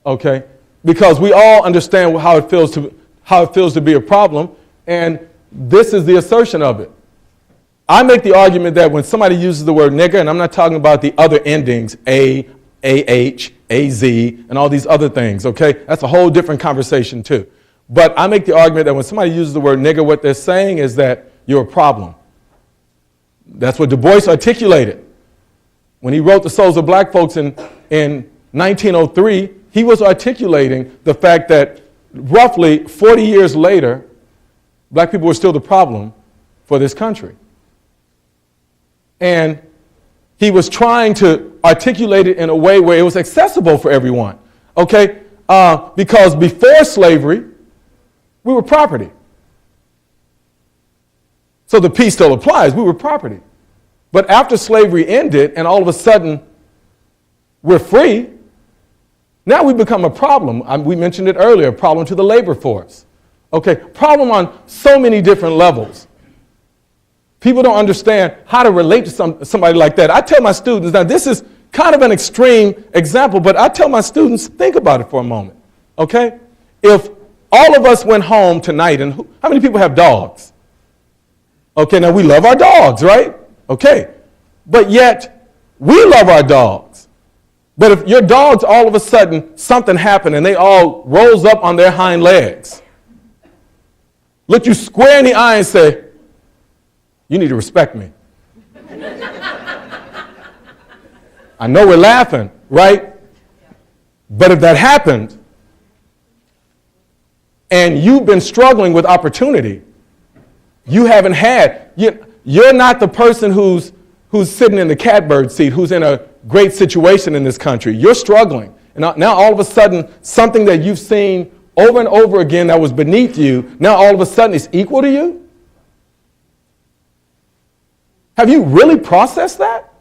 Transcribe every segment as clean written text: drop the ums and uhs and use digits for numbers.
okay? Because we all understand how it feels to be a problem, and this is the assertion of it. I make the argument that when somebody uses the word nigger, and I'm not talking about the other endings, A, AH, AZ, and all these other things, okay? That's a whole different conversation too. But I make the argument that when somebody uses the word nigger, what they're saying is that you're a problem. That's what DuBois articulated. When he wrote The Souls of Black Folks in 1903, he was articulating the fact that roughly 40 years later, black people were still the problem for this country. And he was trying to articulate it in a way where it was accessible for everyone, okay? Because before slavery, we were property. So the piece still applies, we were property. But after slavery ended and all of a sudden we're free, now we become a problem. We mentioned it earlier, a problem to the labor force. Okay, problem on so many different levels. People don't understand how to relate to somebody like that. I tell my students, now this is kind of an extreme example, but I tell my students, think about it for a moment, okay? If all of us went home tonight, and how many people have dogs? Okay, now we love our dogs, right? Okay, but yet we love our dogs. But if your dogs all of a sudden, something happened and they all rose up on their hind legs, look you square in the eye and say, you need to respect me. I know we're laughing, right? But if that happened, and you've been struggling with opportunity, you haven't had, you're not the person who's sitting in the catbird seat, who's in a great situation in this country. You're struggling. And now all of a sudden, something that you've seen over and over again that was beneath you, now all of a sudden it's equal to you? Have you really processed that?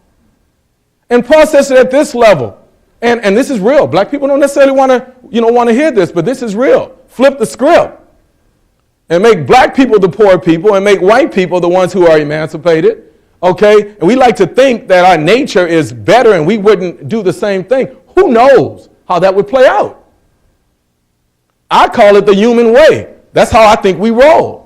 And process it at this level. And this is real. Black people don't necessarily want to hear this, but this is real. Flip the script and make black people the poor people and make white people the ones who are emancipated. Okay? And we like to think that our nature is better and we wouldn't do the same thing. Who knows how that would play out? I call it the human way. That's how I think we roll.